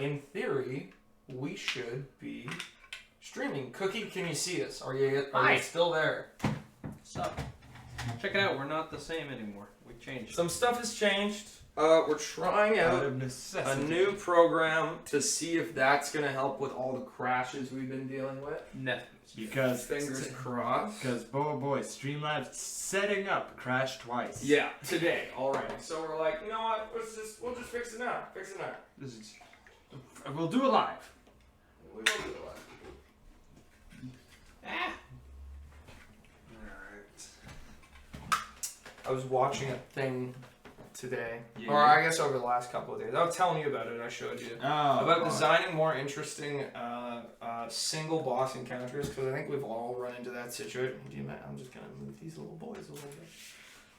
in theory, we should be streaming. Cookie, can you see us? Are you still there? What's up? Check it out. We're not the same anymore. We changed. Some stuff has changed. We're trying out a new program to see if that's going to help with all the crashes we've been dealing with. Nothing. Because fingers crossed. Because boy, Streamlabs setting up crashed twice. Yeah, today already. So we're like, you know what? We'll just fix it now. We'll do it live. We will do it live. I was watching a thing today, or I guess over the last couple of days. I was telling you about it. I showed you about designing more interesting single boss encounters, because I think we've all run into that situation. I'm just gonna move these little boys a little bit.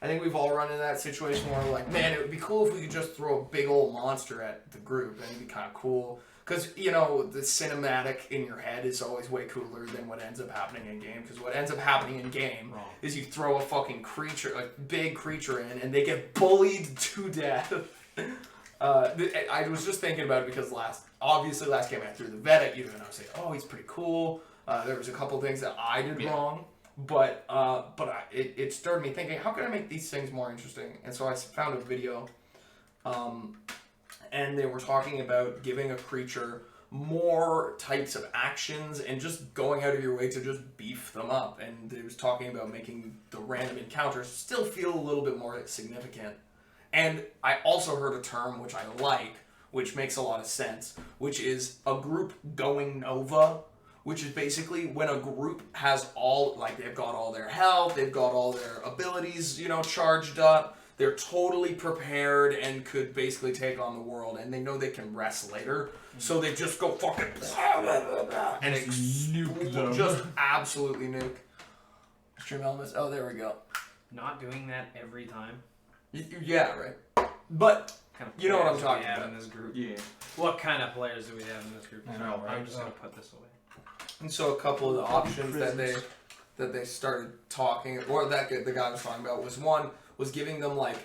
I think we've all run into that situation where we're like, man, it would be cool if we could just throw a big old monster at the group, and it'd be kind of cool. Because, you know, the cinematic in your head is always way cooler than what ends up happening in game. Because what ends up happening in game is you throw a fucking creature, a big creature in, and they get bullied to death. I was just thinking about it because last game I threw the vet at you, and I was like, oh, he's pretty cool. There was a couple things that I did wrong. But it stirred me thinking, how can I make these things more interesting? And so I found a video. And they were talking about giving a creature more types of actions and just going out of your way to just beef them up. And they was talking about making the random encounters still feel a little bit more significant. And I also heard a term which I like, which makes a lot of sense, which is a group going Nova, which is basically when a group has all, like, they've got all their health, they've got all their abilities, you know, charged up. They're totally prepared and could basically take on the world, and they know they can rest later, so they just go fucking and nuke them. Just absolutely nuke. Stream elements. Oh, there we go. Not doing that every time. Yeah, right. But Kind of you know what I'm talking about about in this group. Yeah. What kind of players do we have in this group? I know, right? I'm just gonna put this away. And so a couple of the options that they started talking, or that the guy was talking about, was giving them like.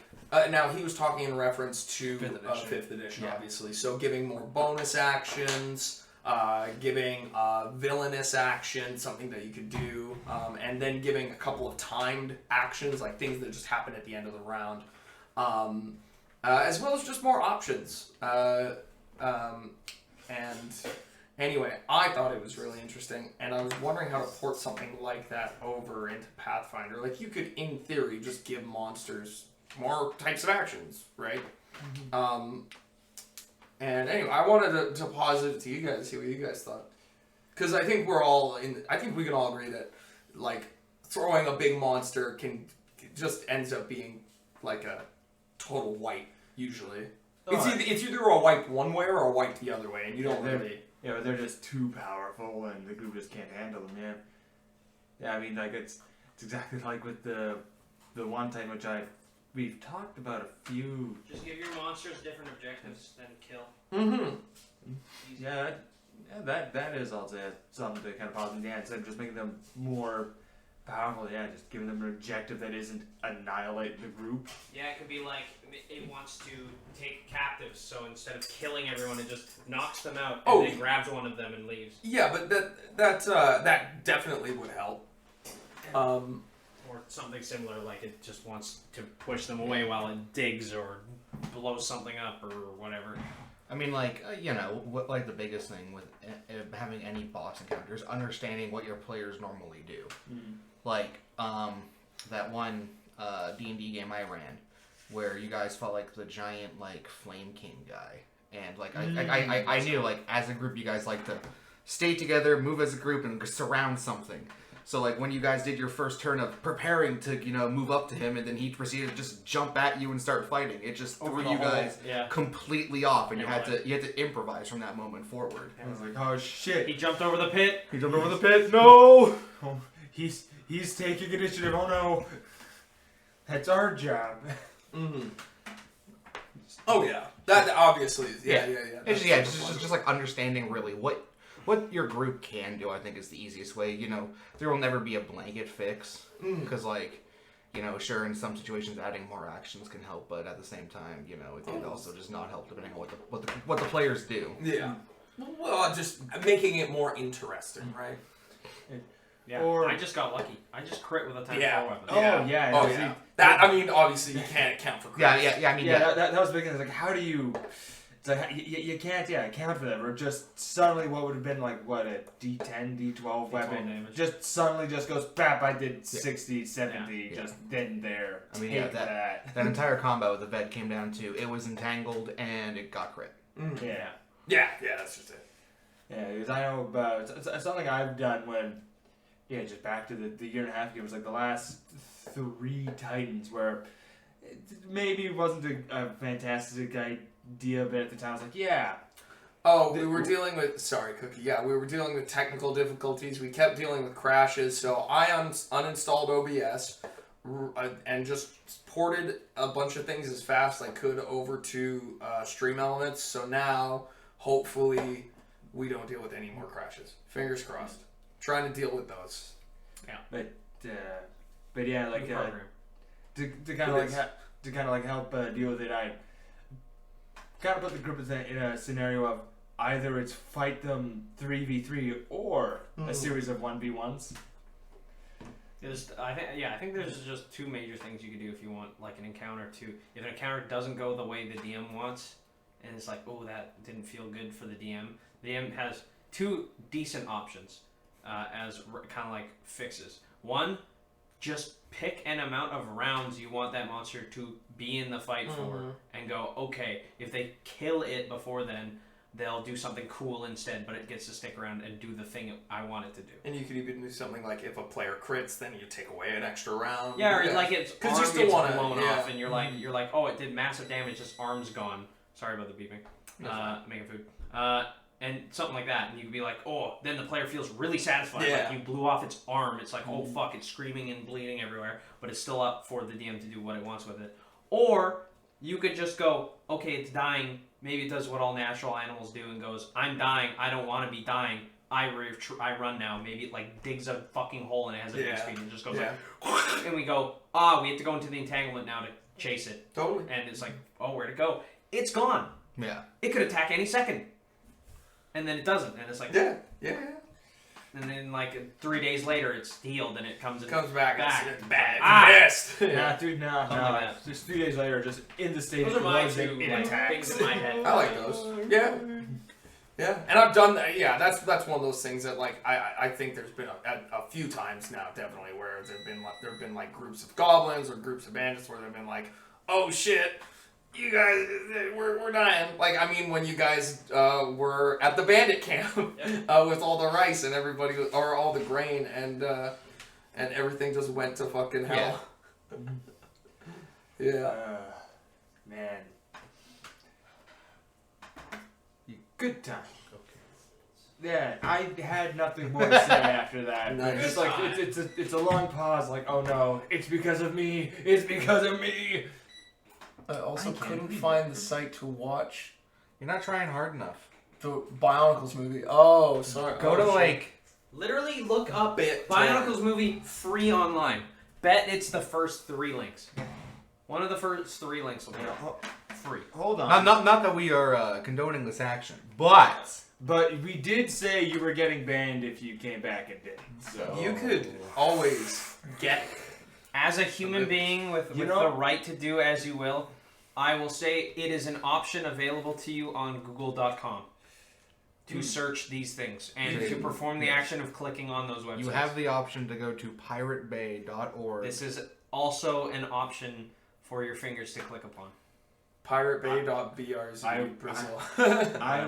Now he was talking in reference to 5th edition, obviously. So giving more bonus actions, giving villainous action, something that you could do, and then giving a couple of timed actions, like things that just happen at the end of the round, as well as just more options. And anyway, I thought it was really interesting, and I was wondering how to port something like that over into Pathfinder. Like, you could, in theory, just give monsters more types of actions, right? Mm-hmm. And anyway, I wanted to pause it to you guys, see what you guys thought. Because I think I think we can all agree that, like, throwing a big monster just ends up being, like, a total wipe, usually. It's either a wipe one way or a wipe the other way, and you don't really... Yeah, but they're just too powerful, and the group just can't handle them, yeah. Yeah, I mean, like, it's exactly like with the one time which we've talked about a few... Just give your monsters different objectives than kill. Mm-hmm. Yeah, that is also something to kind of pause them. Yeah, instead of just making them more powerful, yeah, just giving them an objective that isn't annihilate the group. Yeah, it could be like, it wants to take captives, so instead of killing everyone, it just knocks them out and then grabs one of them and leaves. Yeah, but that definitely would help. Or something similar, like it just wants to push them away while it digs or blows something up or whatever. I mean, like, like the biggest thing with having any boss encounters, understanding what your players normally do. Mm-hmm. Like, that one D&D game I ran, where you guys fought, like, the giant, like, Flame King guy. And, like, I knew, like, as a group, you guys like to stay together, move as a group, and surround something. So, like, when you guys did your first turn of preparing to, move up to him, and then he proceeded to just jump at you and start fighting, it just threw you guys completely off, and you had to improvise from that moment forward. I was like, oh shit! He jumped over the pit. No! Oh, he's taking initiative. Oh no! That's our job. Mm-hmm. Oh yeah, that obviously is. Yeah. It's just like understanding really what your group can do, I think, is the easiest way. There will never be a blanket fix. Because, sure, in some situations, adding more actions can help, but at the same time, it can also just not help depending on what what the players do. Yeah. Well, just making it more interesting, right? Yeah. Or- I just got lucky. I just crit with a times Yeah. 4 weapon. Oh yeah. Oh see, yeah. That, I mean, obviously you can't account for crits. Yeah. I mean, That was the big thing. It's like, how do you? It's like you can't account for that. Or just suddenly, what would have been like what a D10, D12 weapon, damage. just suddenly just goes bap. I did 60, 70, Yeah. just then there. I mean, Take that entire combat with the Ved came down to it was entangled and it got crit. Mm. Yeah. Yeah, that's just it. Yeah, because I know about it's something I've done when, just back to the year and a half ago. It was like the last 3 Titans where it maybe wasn't a fantastic idea, but at the time I was like, yeah. Oh, we were dealing with... Sorry, Cookie. Yeah, we were dealing with technical difficulties. We kept dealing with crashes, so I uninstalled OBS and just ported a bunch of things as fast as I could over to Stream Elements, so now, hopefully, we don't deal with any more crashes. Fingers crossed. Trying to deal with those. Yeah. But yeah, like New program. to kind of like help deal with it, I kind of put the group in a scenario of either it's fight them 3v3 or a series of 1v1s. I think there's just 2 major things you could do if you want like an encounter to. If an encounter doesn't go the way the DM wants, and it's like, oh, that didn't feel good for the DM. The DM has 2 decent options as kind of like fixes. One, just pick an amount of rounds you want that monster to be in the fight for, and go, okay, if they kill it before then, they'll do something cool instead, but it gets to stick around and do the thing I want it to do. And you could even do something like if a player crits, then you take away an extra round. Yeah, or like its arm you still gets wanna, blown off, and you're like, oh, it did massive damage. Its arm's gone. Sorry about the beeping. Making food. And something like that, and you could be like, oh, then the player feels really satisfied. Yeah. Like you blew off its arm. It's like, oh fuck, it's screaming and bleeding everywhere, but it's still up for the DM to do what it wants with it. Or you could just go, okay, it's dying. Maybe it does what all natural animals do and goes, I'm dying. I don't want to be dying. I run now. Maybe it like digs a fucking hole and it has a big speed and just goes like, and we go, we have to go into the entanglement now to chase it. Totally. And it's like, oh, where'd it go? It's gone. Yeah. It could attack any second. And then it doesn't. And it's like, Yeah. and then like 3 days later, it's healed and it comes back. It's bad. Ah! Nah, dude, no. Like Just 3 days later, just in the stage those are my was 2 it like, attacks. things in my head. I like those. Yeah, and I've done that. Yeah, that's one of those things that like I think there's been a few times now definitely where there've been like groups of goblins or groups of bandits where they've been like, oh shit, you guys we're dying. Like I mean when you guys were at the bandit camp with all the rice and everybody or all the grain and everything just went to fucking hell. Yeah. Man. Good time. Yeah, I had nothing more to say after that. Nice. Just like it's a long pause. Like, oh no, it's because of me. It's because of me. I also couldn't find the site to watch You're not trying hard enough. the Bionicles movie. Oh, sorry. Go to like. Literally look up Bit Bionicles movie free online. Bet it's the first 3 links. One of the first 3 links will be free. Hold on. Not that we are condoning this action, but We did say you were getting banned if you came back and didn't. So You could always get. As a human being with the right to do as you will, I will say it is an option available to you on Google.com to search these things and to perform the action of clicking on those websites. you have the option to go to piratebay.org. This is also an option for your fingers to click upon. PirateBay.brz Brazil.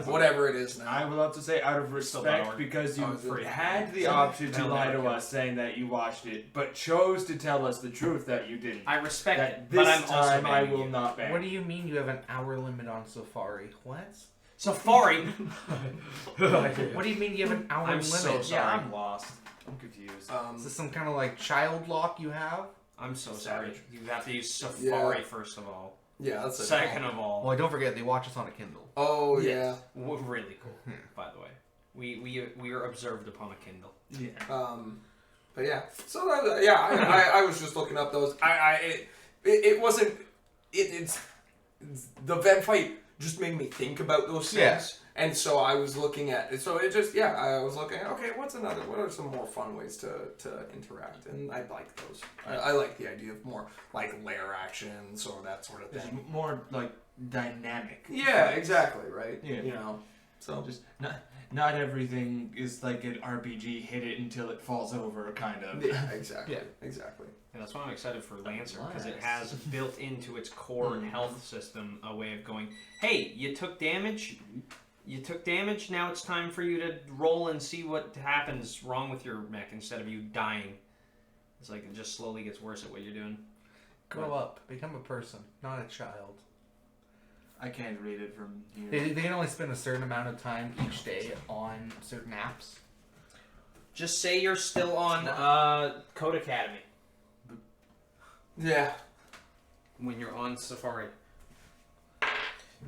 Whatever it is now. I would love to say out of respect because you had the option to lie to us saying that you watched it, but chose to tell us the truth that you didn't. I respect that it, this but I'm also time I banning will you. not ban. What do you mean you have an hour limit on Safari? What? Safari? What do you mean you have an hour I'm limit? so sorry. Yeah, I'm lost. I'm confused. Is this some kind of like child lock you have? I'm so sorry. You have to use Safari first of all. Yeah, that's it. Second of all, Well, don't forget they watch us on a Kindle. Oh yeah. really cool. By the way, we are observed upon a Kindle. Yeah. But yeah. So I was just looking up those. It wasn't. It's the Ven fight just made me think about those things. Yeah. And so I was looking at it. So it just, I was looking at, okay, what are some more fun ways to interact? And I like those. I like the idea of more like layer actions or that sort of thing. It's more like dynamic. Yeah, exactly, right? Yeah. You know, so. Just not everything is like an RPG, hit it until it falls over kind of. Yeah, exactly. Exactly. And that's why I'm excited for Lancer, because it Nice. has built into its core health system a way of going, hey, you took damage, now it's time for you to roll and see what happens wrong with your mech instead of you dying. It's like it just slowly gets worse at what you're doing. Grow up. Become a person, not a child. I can't read it from here. They can only spend a certain amount of time each day on certain apps. Just say you're still on Code Academy Yeah. when you're on Safari.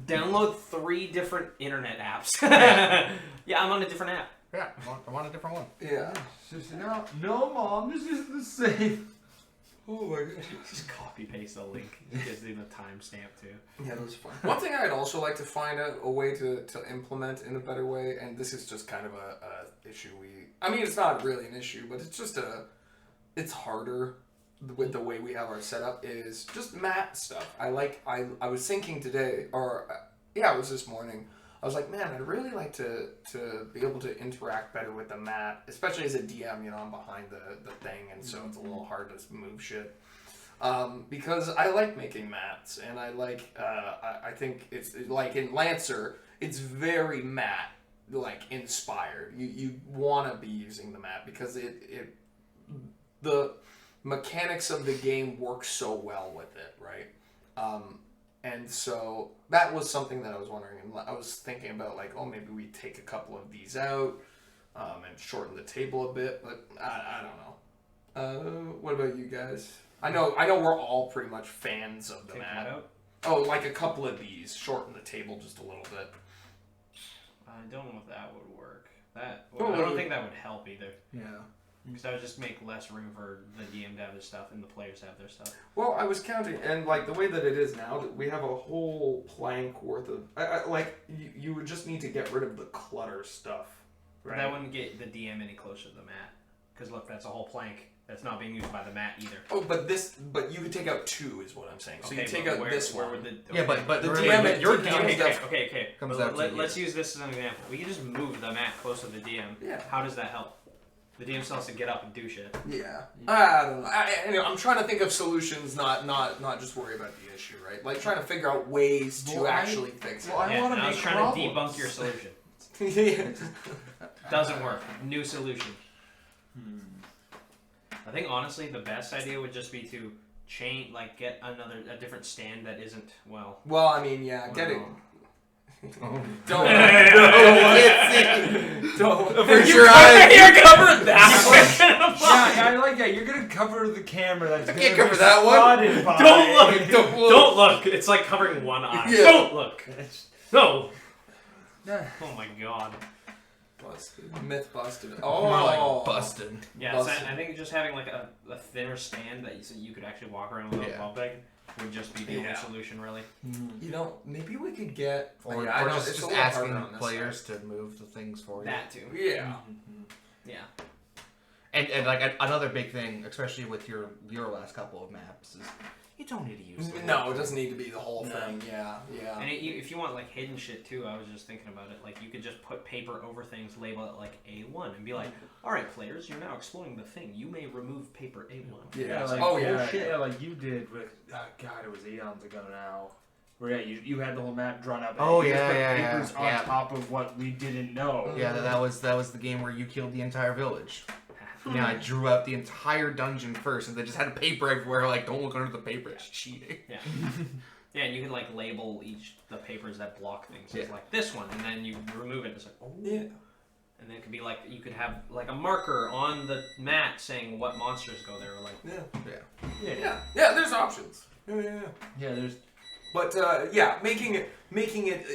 Download 3 different internet apps. Yeah, I'm on a different app. Yeah, I want a different one. Yeah. No, Mom, this is the same. Oh my god. Just copy paste the link. It gives you the timestamp too. Yeah, that was fun. One thing I'd also like to find out a way to implement in a better way, and this is just kind of a issue it's not really an issue, but it's just it's harder with the way we have our setup, is just map stuff. I was thinking today, it was this morning, I was like, man, I'd really like to be able to interact better with the map, especially as a DM, I'm behind the thing, and so it's a little hard to move shit. Because I like making maps, and I like, I think it's, like in Lancer, it's very map, like, inspired. You want to be using the map, because the mechanics of the game work so well with it, right? And so that was something that I was wondering, and I was thinking about, like, maybe we take a couple of these out and shorten the table a bit, but I don't know. What about you guys? I know we're all pretty much fans of the Take map. that out? Oh, like a couple of these, shorten the table just a little bit. I don't know if that would work. I Well, don't think that would help either. Yeah. Because that would just make less room for the DM to have their stuff and the players to have their stuff. Well, I was counting, and like the way that it is now, that we have a whole plank worth of, you would just need to get rid of the clutter stuff, right? That wouldn't get the DM any closer to the mat. Because look, that's a whole plank that's not being used by the mat either. Oh, but you could take out 2, is what I'm saying. So you take out this one. Yeah, but The really, DM your Okay. comes But out to let's use this as an example. We can just move the mat closer to the DM. Yeah. How does that help? The DM still has to get up and do shit. Yeah. I don't know. Anyway, I'm trying to think of solutions, not just worry about the issue, right? Like trying to figure out ways to actually fix it. Well, I want to I was make trying problems. to debunk your solution. Yeah. Doesn't work. New solution. I think honestly the best idea would just be to get a different stand that isn't well. Well, I mean, yeah, get it. Oh. Don't. Don't. For sure, You're covered that Yeah, I like that. You're gonna cover the camera. That's I can't gonna cover be that one. spotted by- Don't look. Don't look. Don't look. It's like covering one eye. Yeah. Don't look. No. Nah. Oh my god. Busted. Myth busted. More like Oh. busted. Yeah, so Busted. I think just having like a thinner stand that you could actually walk around with a ball bag would just be the only Yeah. solution, really. You know, maybe we could get. Or, yeah, I or know, just, it's a just little harder asking on this players side. to move the things for you. That too. Yeah. Yeah. And like another big thing, especially with your last couple of maps, is you don't need to use them. No, it doesn't need to be the whole thing. Yeah, yeah. And if you want like hidden shit too, I was just thinking about it. Like you could just put paper over things, label it like A1, and be like, "All right, players, you're now exploring the thing. You may remove paper A1." Yeah. like, Oh, yeah, shit. yeah, like you did with God, it was eons ago now. Where you had the whole map drawn up. Oh, and you just yeah, put yeah, papers yeah. on Yeah. top of what we didn't know. Yeah, that was the game where you killed the entire village. Yeah, I drew out the entire dungeon first, and they just had paper everywhere. Like, don't look under the paper. It's cheating. Yeah. Yeah, and you can like label the papers that block things. So it's Yeah. like this one, and then you remove it. It's like, oh. Yeah. And then it could be like you could have like a marker on the mat saying what monsters go there. Or like, Yeah. Yeah. There's options. Yeah. Yeah, there's But making it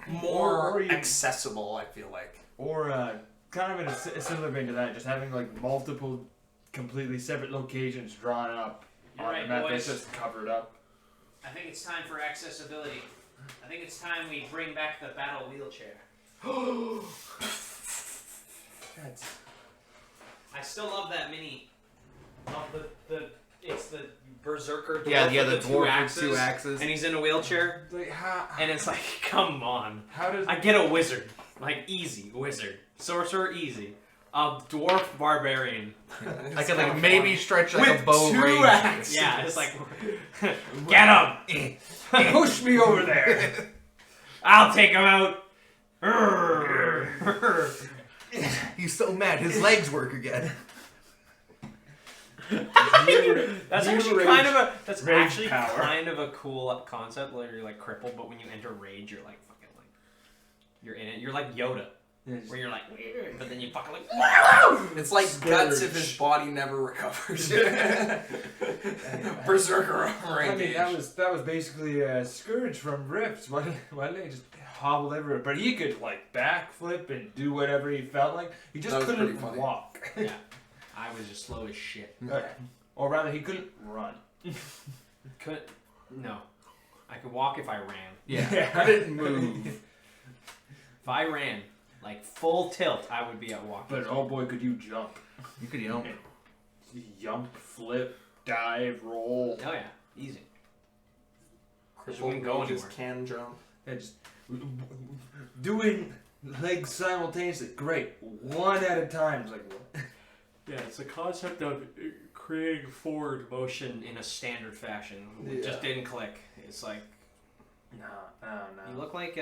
more Or you- accessible. I feel like. or kind of in a similar vein to that, just having like multiple completely separate locations drawn up You're on right, the map boys. that's just covered up. I think it's time for accessibility. I think it's time we bring back the battle wheelchair. I still love that mini. It's the berserker dwarf the with dwarf with 2 axes. And he's in a wheelchair. Like, how, And it's like, come on. how does I get a wizard. Like, easy. Wizard. Sorcerer, easy. A dwarf barbarian. I could like maybe stretch like with a bow 2 range. axes. Yeah, it's like, get him! push me over there? I'll take him out. He's so mad, his legs work again. That's New actually rage- kind of a rage power. kind of a cool concept where you're like crippled, but when you enter rage, you're like fucking like you're in it. You're like Yoda, where you're like, but then you fucking like. It's like guts if his body never recovers. Berserker I mean, range. that was basically a Scourge from Rifts. Why didn't he just hobble everywhere? But he could like backflip and do whatever he felt like. He just That was couldn't pretty funny. walk. Yeah, I was just slow as shit. Or rather, he couldn't run. Couldn't. No, I could walk if I ran. Yeah, I didn't move. If I ran like full tilt, I would be at walking. But oh boy, could you jump! You could jump. Jump, flip, dive, roll. Oh yeah, easy. Crippled wouldn't go mages anywhere. can jump. And just doing legs simultaneously. Great, one at a time. It's like what? Yeah, it's a concept of creating forward motion in a standard fashion. It just didn't click. It's like No. you look like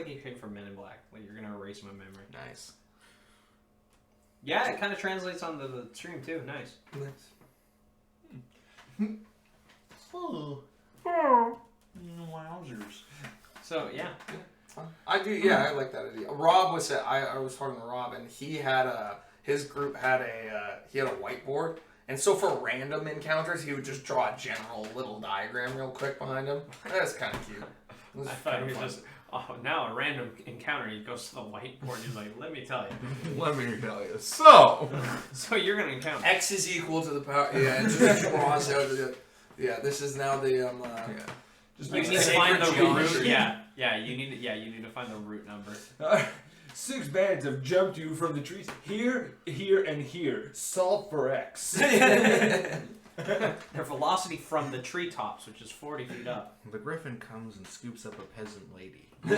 you came from Men in Black. Like you're gonna erase my memory. Nice. Yeah, it kind of translates on the stream too. Nice. Oh. Wowzers. So yeah, I do, yeah, I like that idea. Rob was I was talking to Rob, and he had his group had a whiteboard, and so for random encounters, he would just draw a general little diagram real quick behind him. That's kind of cute. It was I thought kinda he was fun. just now a random encounter. He goes to the whiteboard. And he's like, "Let me tell you." Let me tell you. So. So you're gonna encounter. X is equal to the power. Yeah, and just draws out the. Yeah, this is now the Yeah. Just You makes need to sacred find the root. geometry. Yeah. You need to find the root number. 6 bandits have jumped you from the trees. Here, here, and here. Solve for X. Their velocity from the treetops, which is 40 feet up. The griffin comes and scoops up a peasant lady. You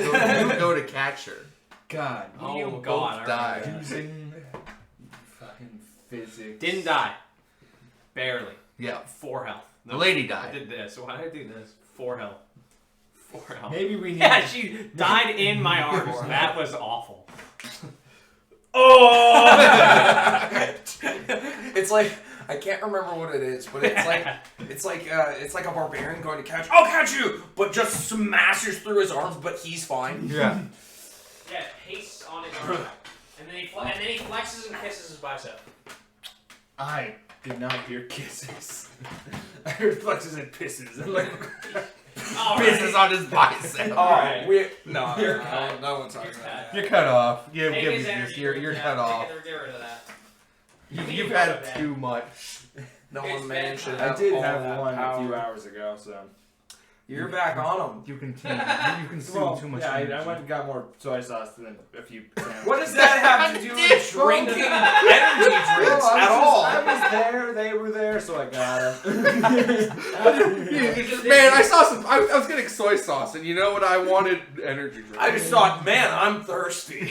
go to catch her. God. Oh You God! both die. I remember that. Using fucking physics. Didn't die. Barely. Yeah. 4 health. The lady I died. did this. Why did I do this? 4 health. 4 health. Maybe we need. Yeah, she died in my arms. That was awful. Oh! It's like I can't remember what it is, but it's like a barbarian going to catch. I'll catch you, but just smashes through his arms, but he's fine. Yeah. Yeah, pastes on his arm, and then he flexes and kisses his bicep. I did not hear kisses. I heard flexes and pisses. I'm like, Pisses on his bicep. Oh, Alright. no, You're no, cut. no one's talking about that. You're cut off. Take his Give energy. you're cut off. Get rid of that. You've had too much. No It's one man bad. should I have did all have that one power. a few hours ago, so. You're back on them. You consume too much. Yeah, energy. I went and got more soy sauce than a few. What does that have to do with drinking energy drinks at all? I was there, they were there, so I got them. Man, I saw some. I was getting soy sauce, and you know what? I wanted energy drink. I just thought, man, I'm thirsty.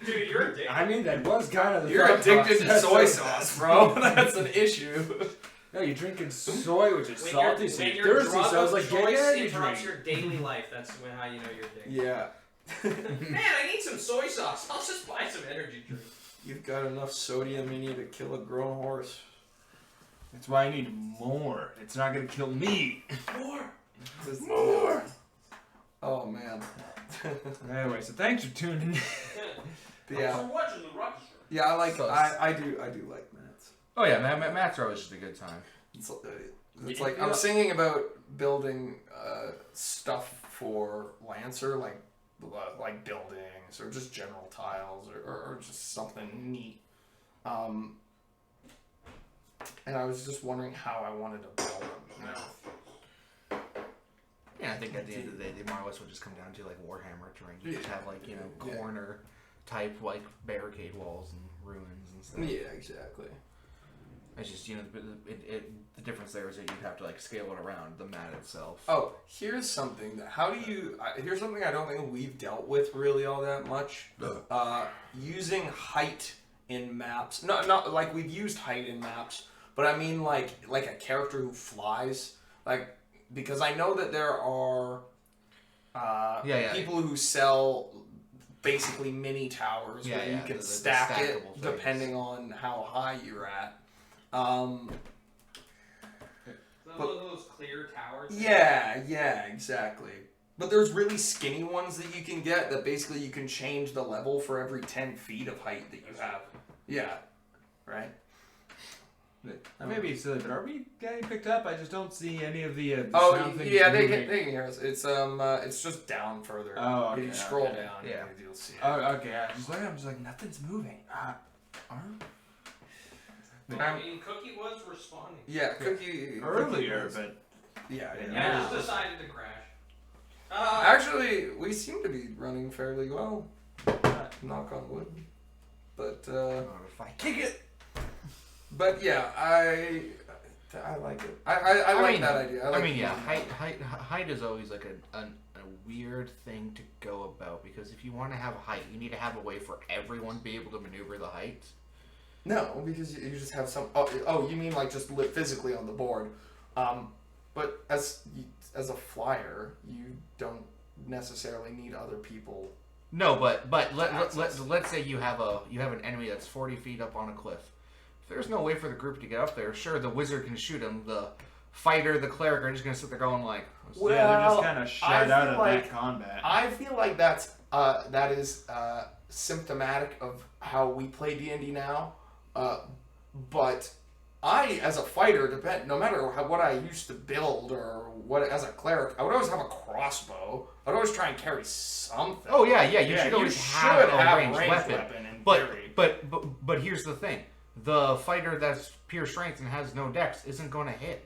Dude, you're a dick. I mean, that was kind of the You're thought addicted to process. soy sauce, bro. That's an issue. No, you're drinking soy, which is When salty, your so you're drug thirsty, so I was of like, get choice energy interrupts drink. your daily life, that's how you know you're a dick. Yeah. Man, I need some soy sauce. I'll just buy some energy drink. You've got enough sodium in you to kill a grown horse. That's why I need more. It's not gonna kill me. More. Oh man. Anyway, so thanks for tuning in. Yeah. watching the Ruckus. Yeah, I like. Sus. I do like Mats. Oh yeah, Matt's always just a good time. It's like I'm singing about building stuff for Lancer, like buildings or just general tiles or just something neat. And I was just wondering how I wanted to build them. Yeah, I think at the end of the day, the more or less will just come down to like Warhammer terrain. You just have like corner type like barricade walls and ruins and stuff. Yeah, exactly. It's just the difference there is that you'd have to like scale it around the mat itself. Oh, here's something here's something I don't think we've dealt with really all that much. Using height in maps. Not like we've used height in maps, but I mean like a character who flies. Like, because I know that there are people who sell basically mini towers where you can stack it things, depending on how high you're at. Those clear towers? Yeah, exactly. But there's really skinny ones that you can get that basically you can change the level for every 10 feet of height that you have. Yeah. Right? That may be silly, but are we getting picked up? I just don't see any of the sound things they can hear us. It's just down further. Oh, okay. If you scroll down, you'll see it. Oh, okay. I'm just like nothing's moving. Cookie was responding. Yeah, Cookie earlier, but yeah. I just decided to crash. Actually, we seem to be running fairly well. Knock on wood. But if I kick it. But yeah, I like it. I like that idea. Height is always like a weird thing to go about, because if you want to have height, you need to have a way for everyone to be able to maneuver the height. No, because you just have some. Oh, you mean like just physically on the board? But as a flyer, you don't necessarily need other people. No, but let's say you have an enemy that's 40 feet up on a cliff. If there's no way for the group to get up there, sure, the wizard can shoot him. The fighter, the cleric are just gonna sit there going like, they're just kind of shut out of that combat. I feel like that is symptomatic of how we play D&D now. But I, as a fighter, no matter what I used to build or what as a cleric, I would always have a crossbow. I would always try and carry something. Oh yeah, you should always have a ranged weapon. In theory. But here's the thing: the fighter that's pure strength and has no dex isn't going to hit.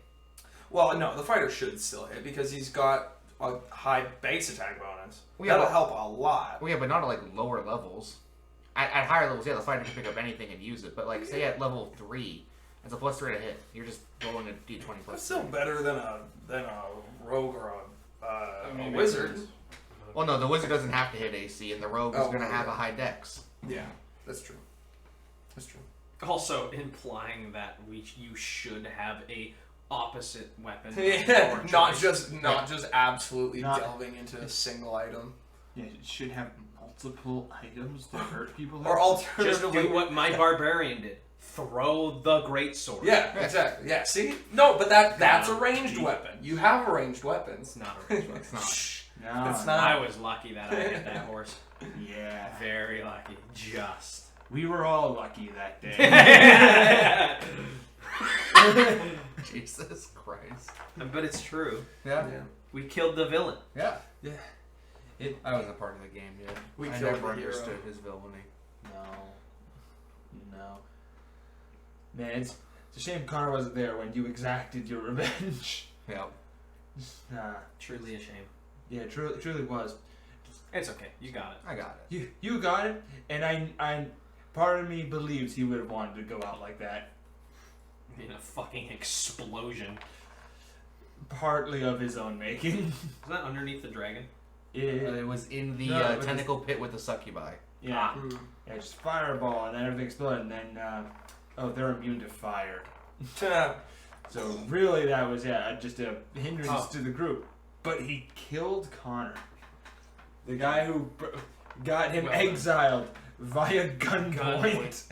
Well, no, the fighter should still hit because he's got a high base attack bonus. Well, yeah, that'll help a lot. Well, yeah, but not at like lower levels. At higher levels, yeah, the fighter can pick up anything and use it. But like, say at level 3, it's a +3 to hit. You're just rolling a d20 plus. That's still better than a rogue or a wizard. Well, no, the wizard doesn't have to hit AC, and the rogue is going to have a high dex. Yeah, that's true. That's true. Also implying that you should have a opposite weapon. Yeah, not just absolutely delving into a single item. Yeah, it should have multiple items to hurt people. Or alternatively, just do what my barbarian did. Throw the great sword. Yeah, exactly. Yeah, see? No, but that's a ranged weapon. You have a ranged weapon. It's not a ranged weapon. It's not. No, it's not. I was lucky that I hit that horse. Yeah. Very lucky. Just. We were all lucky that day. Jesus Christ. But it's true. Yeah. We killed the villain. Yeah. Yeah. I wasn't a part of the game yet. I killed never the hero. understood his villainy. No. Man, it's a shame Connor wasn't there when you exacted your revenge. Yeah. Truly a shame. Yeah, truly was. It's okay. You got it. I got it. You got it, and I part of me believes he would have wanted to go out like that. In a fucking explosion. Partly of his own making. Is that underneath the dragon? It was in the tentacle pit with the succubi. Yeah. Yeah, just fireball, and then everything exploded, and then, they're immune to fire. So really that was, just a hindrance to the group. But he killed Connor. The guy who got him exiled via gunpoint.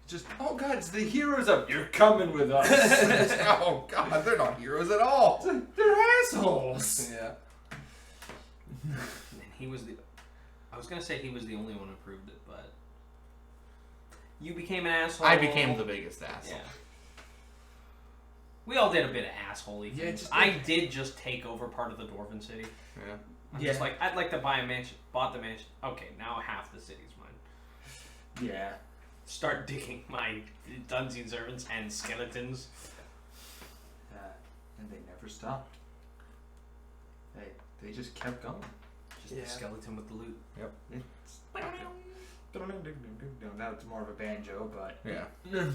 Just, oh god, it's the heroes up. You're coming with us. Oh god, they're not heroes at all. They're assholes. Yeah. And he was I was gonna say he was the only one who proved it, but you became an asshole. I became the biggest asshole. Yeah. We all did a bit of assholey things. I did just take over part of the Dwarven city. Yeah. I'm just like, I'd like to buy a mansion. Bought the mansion. Okay, now half the city's mine. Yeah. Start digging my Dungeon servants and skeletons. And they never stopped. they just kept going. Just the skeleton with the loot. Yep. That's more of a banjo, but yeah.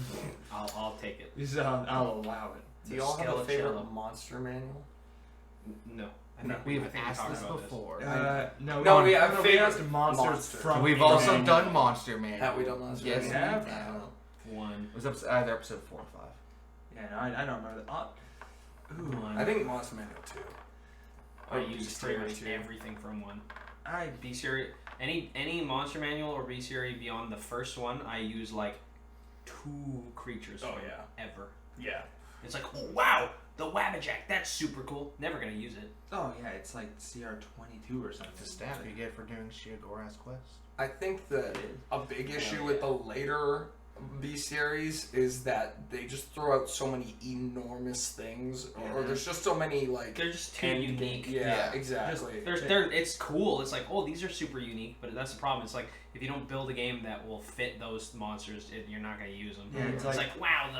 I'll take it. I'll allow it. Do y'all have a favorite Skelecello. monster manual? No. We've I think we asked talked this about before. No, we have we favorite asked monsters monster. from. We've the also manual. done Monster Man. Have we done monster? Yes, we manual? have. I don't know. One. It was either episode 4 or 5. Yeah, no, I don't remember that. One. I think monster manual 2. I use Beast pretty Theory much 2. everything from one. I B series, any monster manual or B series beyond the first one, I use like 2 creatures. Oh, from yeah. Ever. Yeah. It's like, oh wow, the Wabbajack, that's super cool. Never gonna use it. Oh yeah, it's like CR22 or something. The staff you get for doing Shiagora's quest. I think that a big issue with the later B series is that they just throw out so many enormous things, or there's just so many like They're just too end unique. game- Yeah, exactly. It's cool. It's like, oh, these are super unique, but that's the problem. It's like if you don't build a game that will fit those monsters, you're not gonna use them. Yeah, it's like wow,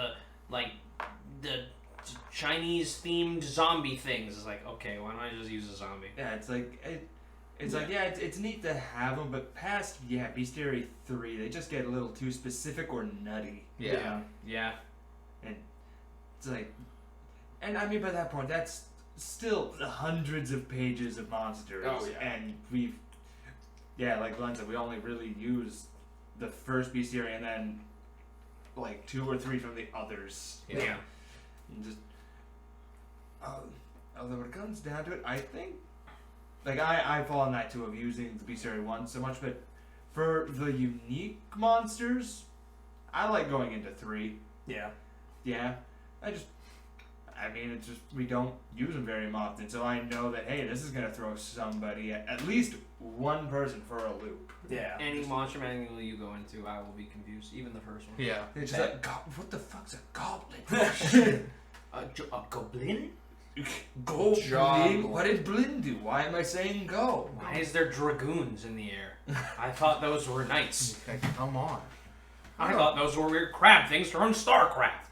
the Chinese themed zombie things. It's like, okay, why don't I just use a zombie? Yeah, it's like it's neat to have them, but past Bestiary 3, they just get a little too specific or nutty. Yeah. It's like, and I mean by that point, that's still hundreds of pages of monsters. Oh, yeah. And we've, like Glenn said, we only really use the first Bestiary and then like 2 or 3 from the others. Yeah. And just, although when it comes down to it, I think, like I fall on that too of using the Bestiary 1 so much, but for the unique monsters, I like going into 3. Yeah. Yeah, it's just we don't use them very often, so I know that hey, this is gonna throw somebody, at least one person, for a loop. Yeah. Any monster manual you go into, I will be confused. Even the first one. Yeah. It's just like, what the fuck's a goblin? A goblin? Goblin? What did Blin do? Why am I saying go? Why is there dragoons in the air? I thought those were knights. Okay, come on. I thought those were weird crab things from StarCraft.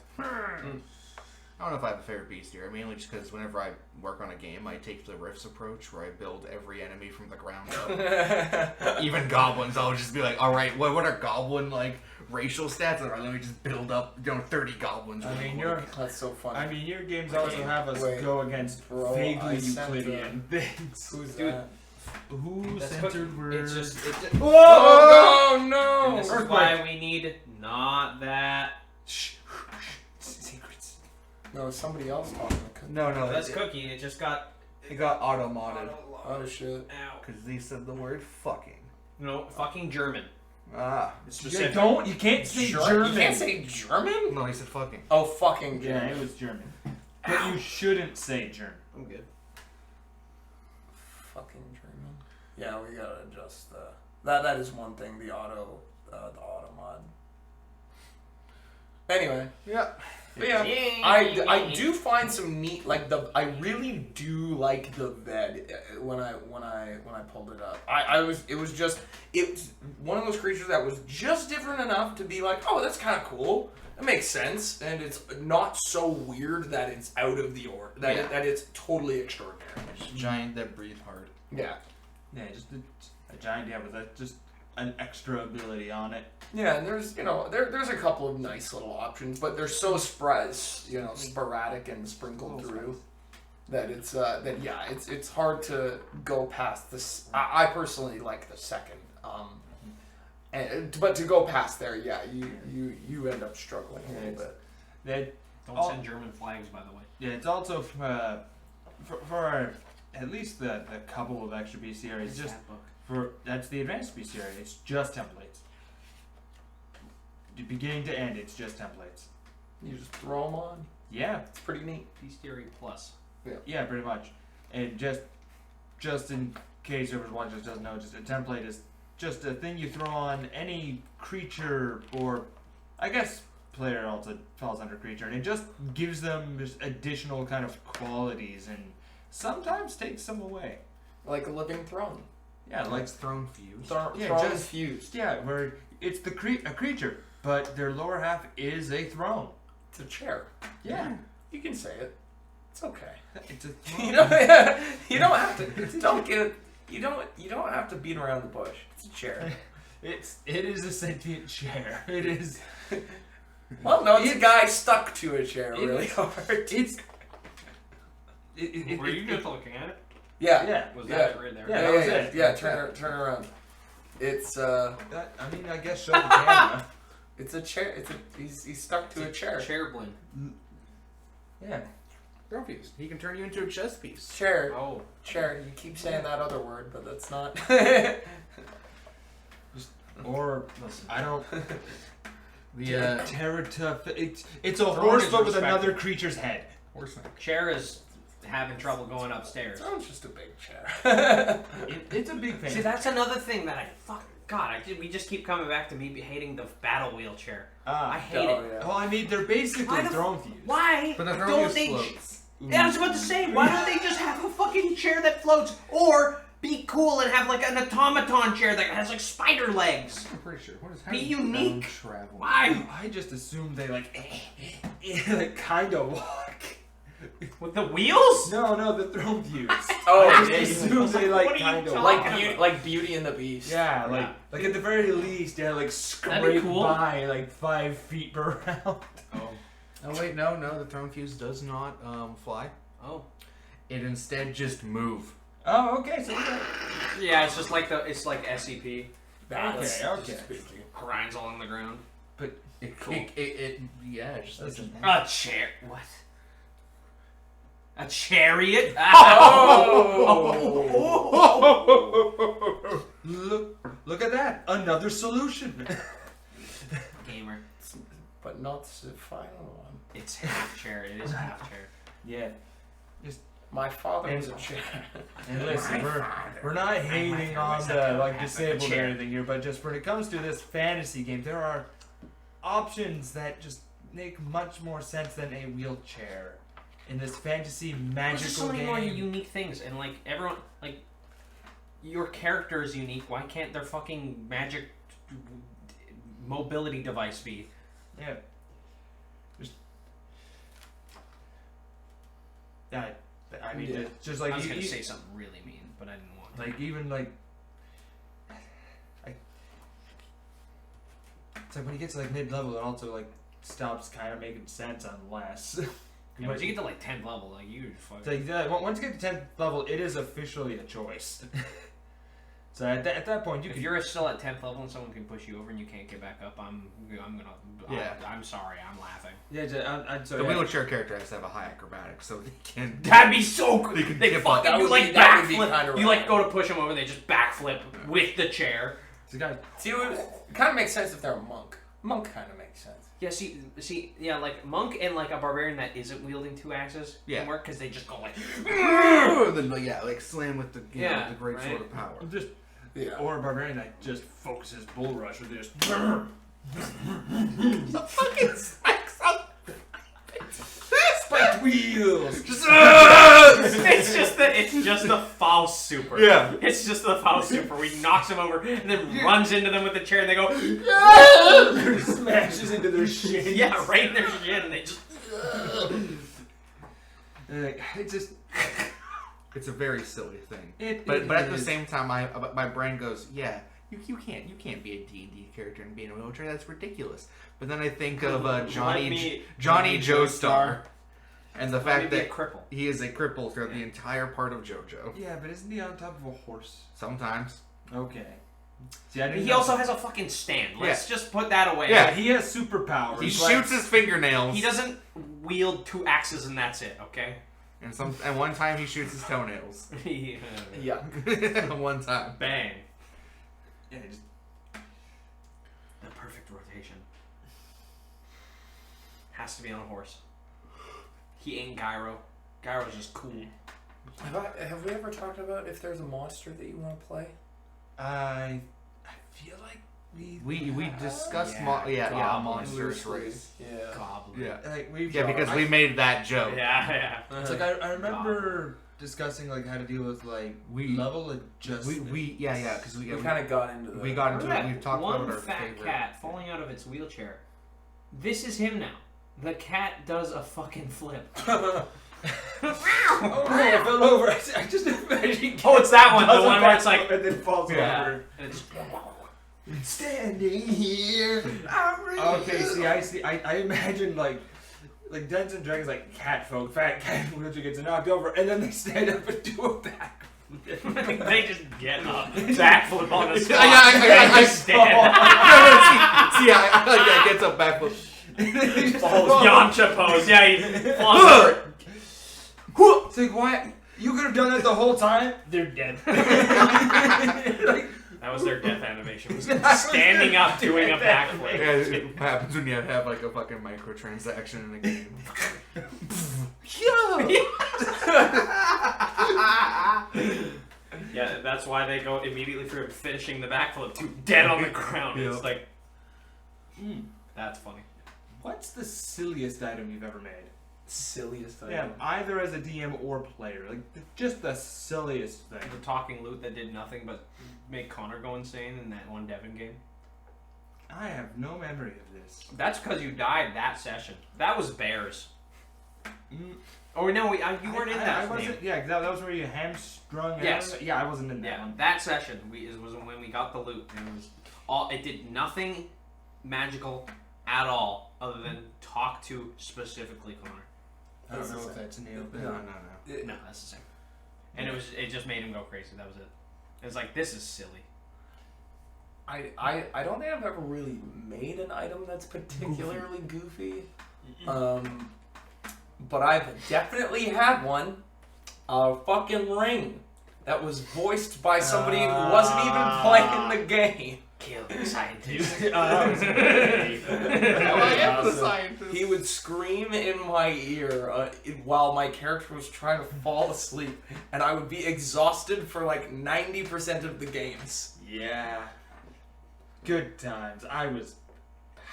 I don't know if I have a favorite beastiary, mainly just because whenever I work on a game, I take the Rifts approach, where I build every enemy from the ground up. Even goblins, I'll just be like, alright, what are goblin, like, racial stats? Alright, let me just build up, 30 goblins. I mean, That's so funny. your games also have us go against vaguely Euclidean things. Who's Dude, that? Who That's centered words? It's just Whoa! and No! this is why we need not that. Shh. Secrets. No, it's somebody else talking. No, That's Cookie. It just got it got auto-modded. Oh shit. out. Because they said the word fucking. No, fucking German. Ah. It's You specific. you can't say German? German. You can't say German? No, he said fucking. Oh, fucking Yeah, German. it was German. But you shouldn't say German. I'm good. Fucking German. Yeah, we gotta adjust that is one thing, the auto mod. Anyway. Yeah. But yeah, I do find some neat, like I really do like the bed when I pulled it up. It was one of those creatures that was just different enough to be like, oh, that's kind of cool. It makes sense, and it's not so weird that it's out of the order. That it's totally extraordinary. It's a giant that breathe hard. Yeah. Yeah, just a giant with just an extra ability on it. Yeah, and there's there's a couple of nice little options, but they're so sporadic and sprinkled through that it's hard to go past this. I personally like the second, but to go past there, you end up struggling a little bit. Don't send German flags, by the way. Yeah, it's also for at least the couple of extra bestiaries. Just that's the advanced bestiary. It's just templates. Beginning to end, it's just templates. You just throw them on. Yeah, It's pretty neat. Bestiary Plus. yeah, pretty much. And just in case everyone just doesn't know, just a template is just a thing you throw on any creature, or I guess player also falls under creature, and it just gives them just additional kind of qualities and sometimes takes them away. Like a living throne. Yeah, like throne fused. Throne fused. yeah, where it's a creature, but their lower half is a throne. It's a chair. Yeah. You can say it. It's okay. It's a You don't have to. You don't have to beat around the bush. It's a chair. it is a sentient chair. It is. Well, no, it's a guy stuck to a chair really hard. Were you just looking at it? Yeah. Was that right there? Yeah, that was it. Yeah, turn around. It's I mean, I guess show the camera. It's a chair. He's stuck to a chair. Chairblin. Yeah. Throne fuse. He can turn you into a chess piece. Chair. Oh. Chair. You keep saying that other word, but that's not. Or Listen. I don't. The It's a Throne horse, is but with respected. another creature's head. horseman. Chair is having trouble going upstairs. Throne's just a big chair. It's a big pain. See, that's another thing that we just keep coming back to me hating the battle wheelchair. I hate it. Yeah. Well, I mean, they're basically Why the throne fuse. Why But the don't throne they? fuse floats. Yeah, I was about to say, why don't they just have a fucking chair that floats, or be cool and have like an automaton chair that has like spider legs? I'm pretty sure. What is Be how does unique. Throne travel? Why? I just assumed they like kind of walk. With the wheels? No, the throne fuse. Oh, I yeah, just assumed they like What are you kind of talking walk. like Beauty and the Beast. Yeah, Yeah. like at the very least, they like That'd be scrape cool. by like 5 feet per round. Oh. Oh wait, no, the throne fuse does not fly. Oh. It instead just move. Oh, okay, so Yeah, it's just like it's like SCP. That's Okay. just spooky. Grinds along the ground. It Cool. it yeah, it just Listen. A chair. What? A chariot? Oh! Look at that! Another solution. Gamer. But not the final one. It's half chair. It is half chair. Yeah. My father was a chair. And listen, we're not hating on the like disabled or anything here, but just when it comes to this fantasy game, there are options that just make much more sense than a wheelchair in this fantasy There's magical just so many game. more unique things, and like everyone, like your character is unique. Why can't their fucking magic mobility device be? Yeah. I mean, Yeah. just like I was you- gonna you- say something really mean, but I didn't want to. like even like, it's like when you get to like mid-level, it also like stops kind of making sense unless. Yeah, once you get to like 10th level, like you It's fucking. like once you get to 10th level, it is officially a choice. So at that point, you If can. you're still at 10th level and someone can push you over and you can't get back up, I'm I'm sorry, I'm laughing. Yeah, The wheelchair character has to have a high acrobatics, so they can. That'd be so cool. They can They dip fucking That do would like be- that would be backflip. kinda You like rad. go to push them over and they just backflip with the chair. So guys, See, it kind of makes sense if they're a monk. Monk kind of makes sense. Yeah, yeah, like monk and like a barbarian that isn't wielding 2 axes Yeah. can work because they just go like. Then like slam with the the great right. sword of power. just Yeah. or a barbarian that just focuses bull rush, or they just. Fucking spikes up. Spiked wheels. it's just the false super. Yeah. It's just the false super where he knocks them over and then runs into them with the chair and they go. Smashes into their shit. Yeah, right in their shin and they just. It's just. It's a very silly thing. But But at the same time, my brain goes, yeah, you can't be a D&D character and be in a wheelchair. That's ridiculous. But then I think of Johnny Joestar, and the fact be a that cripple. he is a cripple throughout the entire part of JoJo. Yeah, but isn't he on top of a horse? Sometimes. Okay. See, I didn't He know- also has a fucking stand. Let's just put that away. Yeah. He has superpowers. He but- shoots his fingernails. He doesn't wield 2 axes and that's it, okay? And one time he shoots his toenails. Yeah. Yeah. One time. Bang. Yeah, just, The perfect rotation. Has to be on a horse. He ain't Gyro. Gyro's just cool. Have we ever talked about if there's a monster that you want to play? I feel like We discussed goblin. monsters race. Yeah. Goblin. Yeah. like we've Because we made that joke. Yeah. It's like I remember discussing like how to deal with like level adjustment. Because We kind of got into that. we got into it. We've talked one about our fat favorite. cat falling out of its wheelchair. This is him now. The cat does a fucking flip. Oh no, I fell over. I just imagine. Oh, it's that one. The one where it's like. And then falls over. And it's, Standing here. I'm ready. Okay, see. I imagine like Dungeons and Dragons, like cat folk, fat cat wheelchair gets knocked over, and then they stand up and do a back. they just get up, backflip on the spot. I stand. See, I like that. Gets up backflip. Falls Yamcha pose. Yeah, he falls over. It's like, why? You could have done that the whole time. They're dead. Like, That was their death animation. Was standing up doing a backflip. Yeah, it happens when you have like a fucking microtransaction in a game. Yeah, that's why they go immediately for finishing the backflip to dead on the ground. Yeah. It's like, that's funny. what's the silliest item you've ever made? Silliest item. Yeah, either as a DM or player. Like, just the silliest thing. The talking loot that did nothing but make Connor go insane in that one Devon game. I have no memory of this. That's because you died that session. That was bears. Oh no, you weren't in that. I wasn't. Yeah, that was where you hamstrung. Yes. Yeah, I wasn't in that Yeah, one. that session was when we got the loot, and it was all. It did nothing magical at all, other than talk to specifically Connor. I don't know if that's new. No. No, that's the same. And it just made him go crazy. That was it. It was like, this is silly. I don't think I've ever really made an item that's particularly goofy. But I've definitely had one. A fucking ring that was voiced by somebody who wasn't even playing the game. Kill the scientist. That was great. I am the scientist. He would scream in my ear while my character was trying to fall asleep, and I would be exhausted for like 90% of the games. Yeah. Good times. I was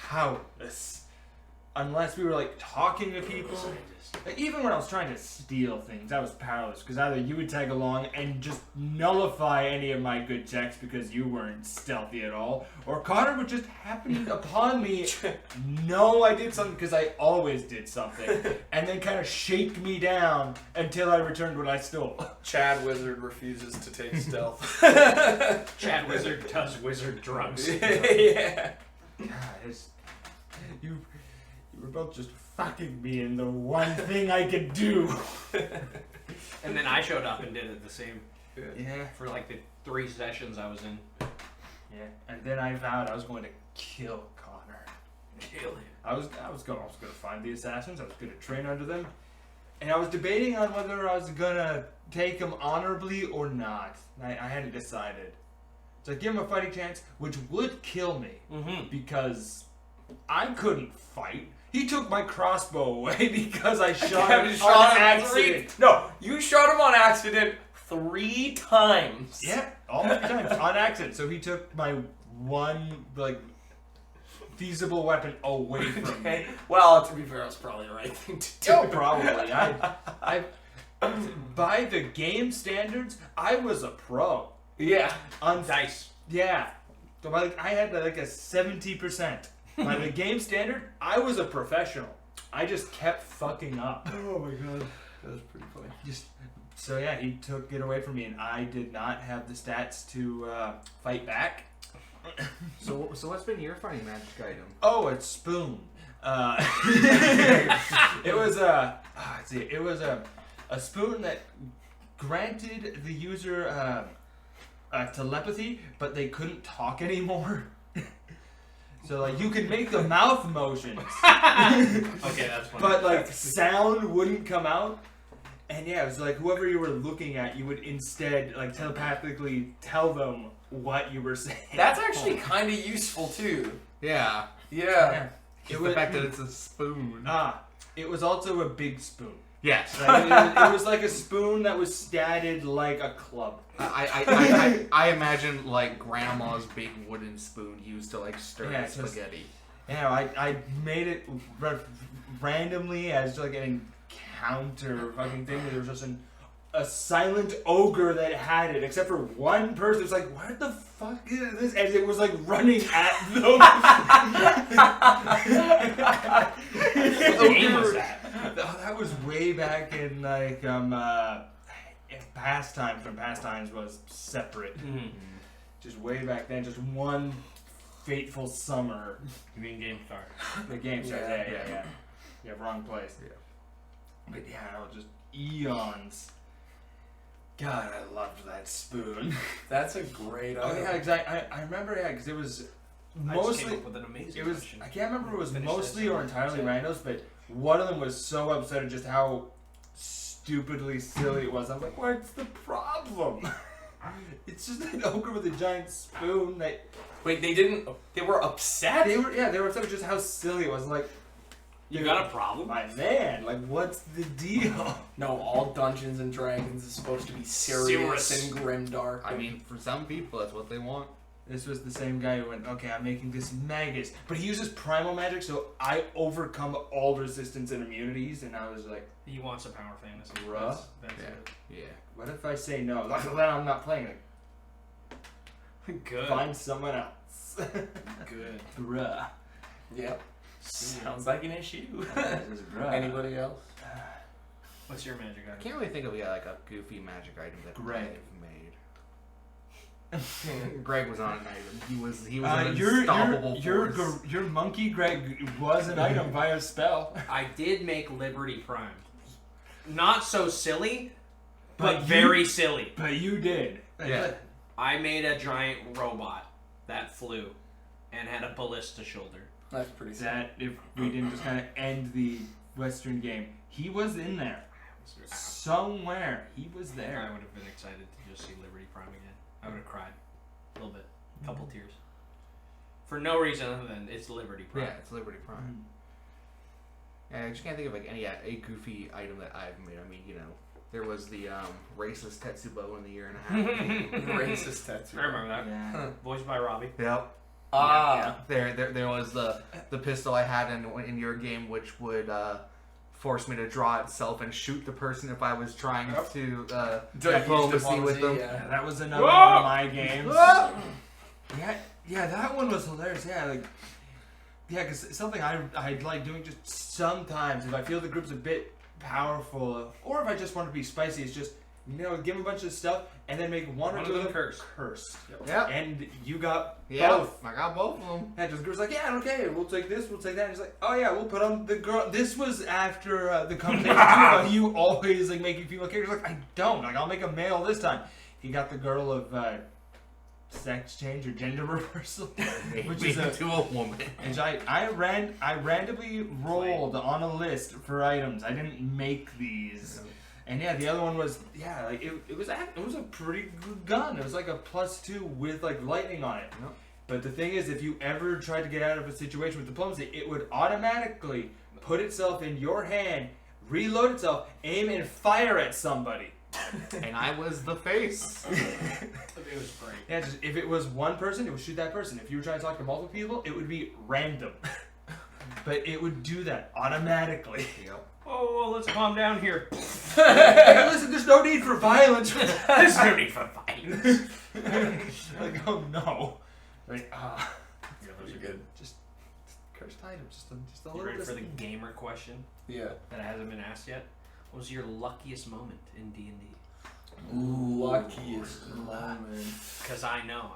powerless. Unless we were like talking to people. Like, even when I was trying to steal things, I was powerless. Because either you would tag along and just nullify any of my good checks because you weren't stealthy at all, or Connor would just happen upon me, know I did something because I always did something, and then kind of shake me down until I returned what I stole. Chad Wizard refuses to take stealth. Chad Wizard does wizard drugs. Yeah. God, you were both just fucking me in the one thing I could do. And then I showed up and did it the same. Yeah. For like the 3 sessions I was in. Yeah. And then I vowed I was going to kill Connor. Kill him. I was going to find the assassins. I was going to train under them. And I was debating on whether I was going to take him honorably or not. I hadn't decided. So I give him a fighting chance, which would kill me. Mm-hmm. Because I couldn't fight. He took my crossbow away because I shot him on accident. No, you shot him on accident 3 times. Yeah, all 3 times on accident. So he took my one feasible weapon away from me. Well, to be fair, that's probably the right thing to do. Oh, probably. I by the game standards, I was a pro. Yeah. On Dice. Yeah. So I had like a 70%. By the game standard, I was a professional. I just kept fucking up. Oh my god. That was pretty funny. So yeah, he took it away from me, and I did not have the stats to fight back. So what's been your funny magic item? Oh, a spoon. It was a spoon that granted the user telepathy, but they couldn't talk anymore. So like you could make the mouth motions. Okay, that's funny. But like sound wouldn't come out. And yeah, it was like whoever you were looking at, you would instead like telepathically tell them what you were saying. That's actually kind of useful too. Yeah. Yeah. It was the fact that it's a spoon. It was also a big spoon. Yes. Like, it was like a spoon that was statted like a club. I imagine like grandma's big wooden spoon used to like stir spaghetti. Yeah, I made it randomly as like an encounter fucking thing. There was just a silent ogre that had it, except for one person. It was like, what the fuck is this? And it was like running at them. What game was that? That that was way back in like Pastimes when Pastimes was separate. Mm-hmm. Just way back then, just one fateful summer. You mean GameStar? The game starts. Yeah, wrong place. Yeah. But yeah, it was just eons. God, I loved that spoon. That's a great Oh item. yeah, exactly. I remember, yeah, because it was I just mostly. came up with an amazing It was. question. I can't remember if it was Finish mostly this. or entirely randos, but one of them was so upset at just how stupidly silly it was. I'm like, what's the problem? It's just an ogre with a giant spoon. Wait, they were upset? They were upset with just how silly it was. I'm like, You got a problem? my man, like, what's the deal? No, all Dungeons and Dragons is supposed to be serious and grimdark. I mean, for some people, that's what they want. This was the same guy who went, okay, I'm making this magus. But he uses primal magic, so I overcome all resistance and immunities. And I was like, He wants a power fantasy. Bruh. That's Yeah. what if I say no? Like, then I'm not playing it. it. Good. Find someone else. Good. Bruh. Yep. Sounds like an issue. This is bruh. Anybody else? What's your magic I item? can't really think of like a goofy magic item that Greg. I've made. Greg was on an item. He was an Your unstoppable force. your monkey Greg was an item via spell. I did make Liberty Prime. Not so silly, But but you- very silly. But you did. Yeah. I made a giant robot that flew and had a ballista shoulder. That's pretty sad. That if we didn't just kind of end the Western game, he was in there somewhere. He was I there. would have been excited to just see Liberty Prime again. I would have cried a little bit, a couple tears, for no reason other than it's Liberty Prime. Yeah, it's Liberty Prime. Yeah, I just can't think of like any a goofy item that I've made. I mean, you know, there was the racist Tetsubo in the year and a half. Racist tattoo. I remember that. Yeah. Voiced by Robbie. Yep. Ah. There was the pistol I had in your game, which would force me to draw itself and shoot the person if I was trying to diplomacy with them. Yeah, that was another one of my games. Yeah, that one was hilarious. Yeah, like, yeah, because something I like doing just sometimes if I feel the group's a bit powerful, or if I just want to be spicy, it's just, you know, give them a bunch of stuff and then make one or two of them cursed. Yep. And you got Yeah, both. I got both of them. And just group's like, yeah, okay, we'll take this, we'll take that. And he's like, oh yeah, we'll put on the girl. This was after the conversation too, about you always like making female characters. Like, I don't. Like, I'll make a male this time. He got the girl of sex change or gender reversal, which is to a woman. and I randomly rolled on a list for items. I didn't make these. And yeah, the other one was like it was a pretty good gun. It was like a +2 with like lightning on it. Yep. But the thing is, if you ever tried to get out of a situation with diplomacy, it would automatically put itself in your hand, reload itself, aim and fire at somebody. And I was the face. It was great. Yeah, just if it was one person, it would shoot that person. If you were trying to talk to multiple people, it would be random. But it would do that automatically. Yep. Oh, well, let's calm down here. Hey, listen, there's no need for violence. There's no need for violence. Like, oh no. Like, Yeah, those are good. just cursed items, just a You little ready bit. for the gamer question Yeah. that hasn't been asked yet? What was your luckiest moment in D&D? Luckiest moment. Because I know.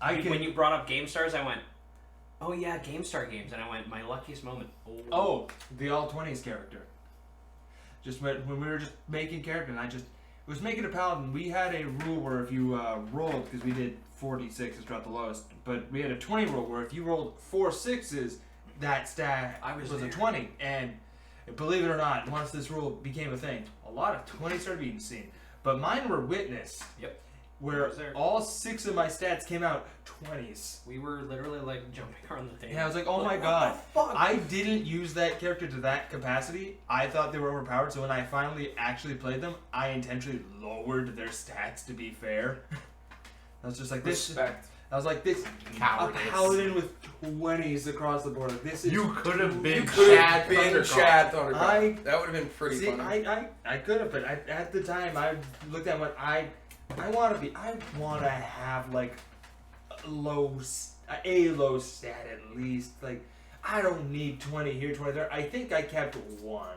can- When you brought up Game Stars, I went, oh yeah, Game Star games. And I went, my luckiest moment. Oh, the all 20s character. Just when we were just making character, and I was making a paladin. We had a rule where if you rolled, because we did 46 throughout the lowest, but we had a 20 rule where if you rolled 4 6s, that stat was a 20. And believe it or not, once this rule became a thing, a lot of 20s started being seen. But mine were witnessed. Yep. Where Was there? all 6 of my stats came out 20s. We were literally like jumping around the table. Yeah, I was like, oh my what god. the fuck? I didn't use that character to that capacity. I thought they were overpowered, so when I finally actually played them, I intentionally lowered their stats to be fair. I was just like, this. Respect. I was like, this. Cowardice. A paladin with 20s across the board. Like, this is. You could have been You could Chad have been Thundercross. Chad Thundercross. I- That would have been pretty See, funny. I could have, but at the time, I looked at and went, I want to have like a low stat at least. Like, I don't need 20 here, 20 there. I think I kept 1.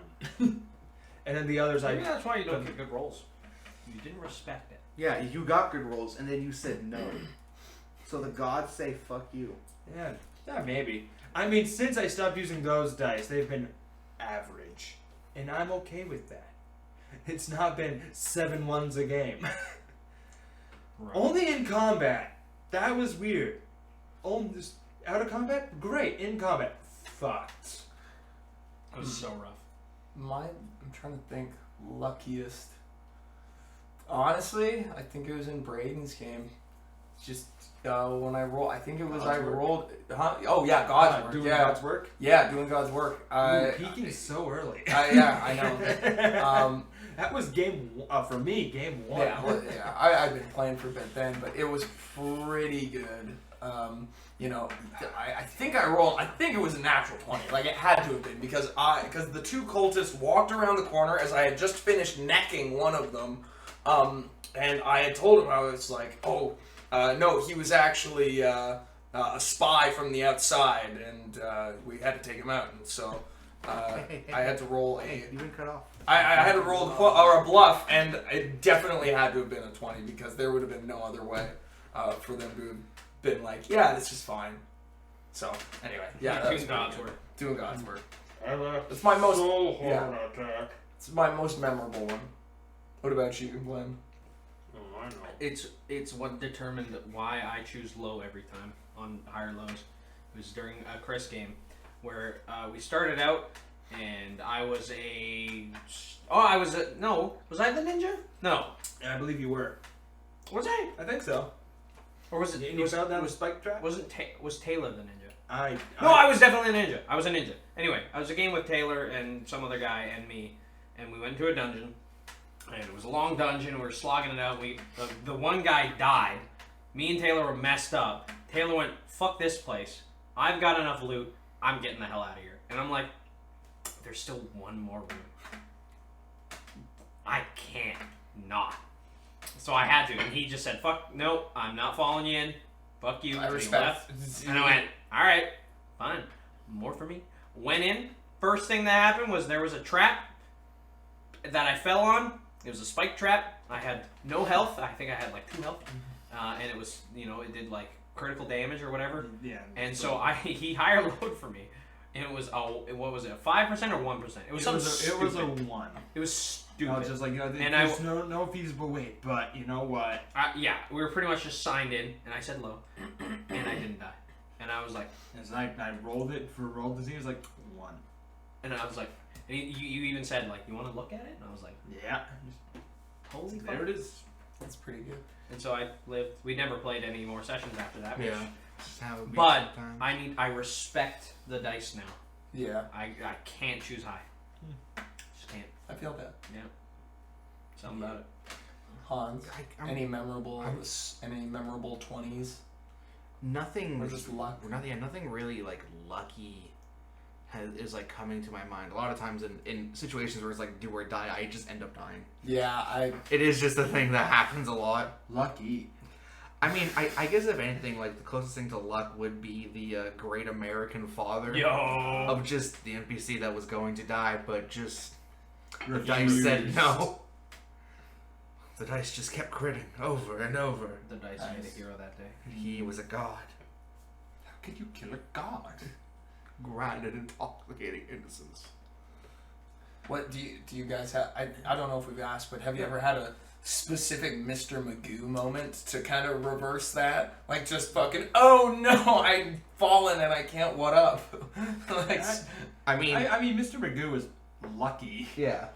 and then the others Maybe that's why you don't get good rolls. You didn't respect it. Yeah, you got good rolls, and then you said no. So the gods say fuck you. Yeah, maybe. I mean, since I stopped using those dice, they've been average, and I'm okay with that. It's not been 7 ones a game. Right. Only in combat. That was weird. Only just out of combat, great. In combat, fucked. It was so rough. I'm trying to think. Luckiest. Honestly, I think it was in Braden's game. Just when I rolled, I think it was God's work. rolled. Huh? Oh yeah, God's work. Doing Yeah, God's work. yeah, doing God's work. Peaking so early. Yeah, I know. That was for me. Game 1. Yeah, I've been playing for a bit then, but it was pretty good. I think I think it was a natural 20. Like, it had to have been, because the two cultists walked around the corner as I had just finished necking one of them, and I had told him, I was like, no, he was actually a spy from the outside, and we had to take him out, and so I had to roll You've been cut off. I had to roll a bluff, and it definitely had to have been a 20, because there would have been no other way for them to have been like, yeah, this is fine. So, anyway, yeah, that was Doing God's work. Doing God's work. It's my most- attack. It's my most memorable one. What about you, Glenn? Oh, I know. It's what determined why I choose low every time on higher lows. It was during a Chris game where we started out and I was no, was I the ninja? No. I believe you were. Was I? I think so. Or was it? And you fell down the spike trap? Was Taylor the ninja? No, I was definitely a ninja. I was a ninja. Anyway, I was a game with Taylor and some other guy and me, and we went to a dungeon, and it was a long dungeon. We were slogging it out. The one guy died. Me and Taylor were messed up. Taylor went, "Fuck this place. I've got enough loot. I'm getting the hell out of here." And I'm like, "There's still one more room. I can't not." So I had to, and he just said, "Fuck, no, I'm not following you in. Fuck you." I And he respect. left. And I went, "All right, fine, more for me." Went in. First thing that happened was there was a trap that I fell on. It was a spike trap. I had no health. I think I had like 2 health, and it was, it did like critical damage or whatever. Yeah. And so he higher load for me. And it was what was it? 5% or 1%? It was something. It was a 1. It was stupid. I was just like, And there's no feasible way, but you know what? Yeah, we were pretty much just signed in, and I said low, and I didn't die. And I was like, As I rolled to see, it was like 1. and I was like, and you even said like, "You want to look at it?" And I was like, Yeah. "Holy fuck!" There it is. That's pretty good. And so I lived. We never played any more sessions after that. Which, Yeah. Just how it be But sometimes. I respect the dice now. Yeah, I can't choose high. Just can't. I feel that. Yeah. Something about it. Hans, I'm- any memorable 20s? Nothing. Or just luck? Nothing really like lucky is like coming to my mind. A lot of times in situations where it's like do or die, I just end up dying. Yeah, It is just a thing that happens a lot. Lucky. I mean, I guess if anything, like the closest thing to luck would be the Great American Father of just the NPC that was going to die, but just the dice said no. The dice just kept critting over and over. The dice made a hero that day. He was a god. how could you kill a god? Grinded intoxicating innocence. What do you guys have? I don't know if we've asked, but have you ever had a specific Mr. Magoo moment to kind of reverse that? Like just fucking, oh no, I've fallen and I can't what up. Like, I mean, Mr. Magoo was lucky. yeah.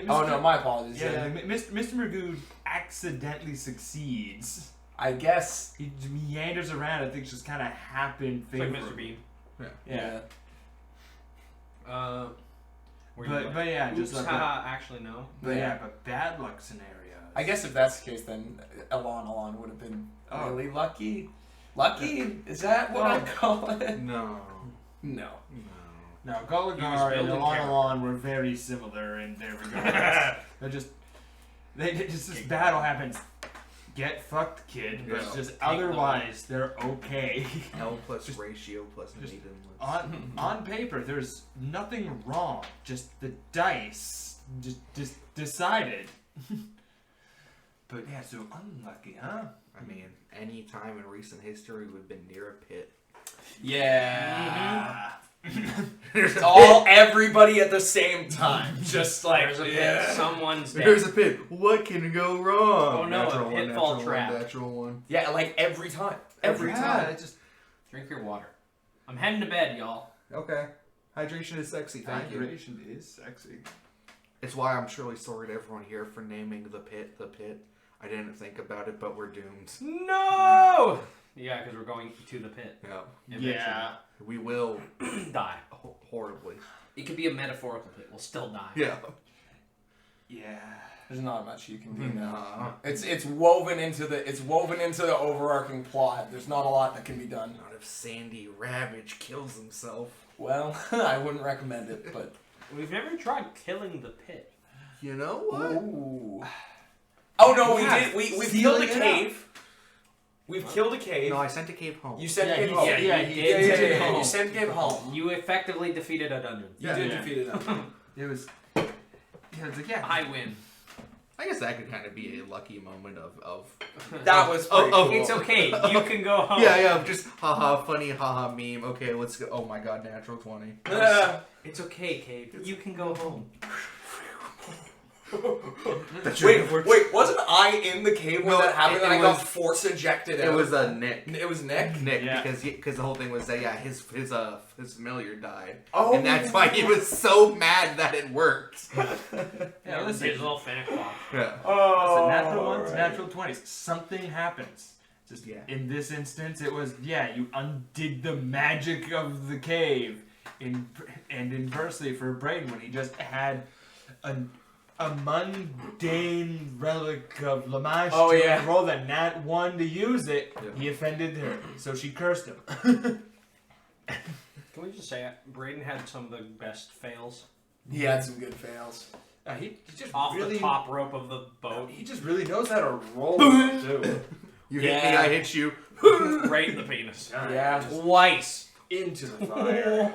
oh no, my apologies. Yeah, Mr. Magoo accidentally succeeds. I guess. He meanders around and things just kind of happen. It's like Mr. Bean. Yeah. But yeah, just like that. actually no. But bad luck scenarios. I guess if that's the case, then Alon would have been really lucky. Lucky? Is that what I'd call it? No. No. No, He was Gulligar and building Alon were very similar in their regards. This battle happens get fucked, kid. Yeah. But just Take otherwise, they're okay. L plus ratio plus just maiden. on paper, there's nothing wrong. Just the dice just decided. But yeah, so unlucky, huh? I mean, any time in recent history we've been near a pit. Yeah. It's all everybody at the same time. Just like There's a pit. Someone's dead. There's a pit. What can go wrong? Oh no, Natural a one, pitfall natural trap. one, natural one. Yeah, like every time. Every time. It just Drink your water. I'm heading to bed, y'all. Okay. Hydration is sexy. Thank you. hydration is sexy. It's why I'm truly sorry to everyone here for naming the pit the pit. I didn't think about it, but we're doomed. No! Yeah, because we're going to the pit. Yeah. Eventually. Yeah. We will Die. horribly. It could be a metaphorical pit. We'll still die. Yeah. Yeah. There's not much you can do now. Nah. It's woven into the overarching plot. There's not a lot that can be done. Not if Sandy Ravage kills himself. Well, I wouldn't recommend it, but We've never tried killing the pit. You know what? ooh. Oh no, we Yeah, did. We've sealing killed a it cave. We've killed a cave. No, I sent a cave home. You sent Yeah, cave he- home. yeah, you he did. did. Yeah. home. You sent cave home. You effectively defeated a dungeon. You Yeah. did Yeah. defeat it. It was. Yeah, it's like yeah. I win. I guess that could kind of be a lucky moment of That was pretty Oh, cool. It's okay. You can go home. yeah, just haha, funny, haha, meme. Okay, let's go. Oh my god, natural 20. It's okay, Cave. You can go home. Wait, wasn't I in the cave when No, that happened? it And I got was- force ejected It out. was Nick. It was Nick. Nick, Yeah. because the whole thing was that his familiar died, Oh, and that's why he was so mad that it worked. Yeah, listen. Digital fan clock. Yeah. Listen, natural ones, right. natural 20s. Something happens. Just Yeah. in this instance, it was you undid the magic of the cave. And inversely for Braden, when he just had a mundane relic of Lamage Oh, to yeah. roll the nat 1 to use it, Yeah. he offended her, so she cursed him. Can we just say Braden had some of the best fails? He had some good fails. He just Off really, the top rope of the boat. He just really knows how to roll too. You hit me, Yeah. I hit you. Right in the penis. Yeah. Twice. Into the fire.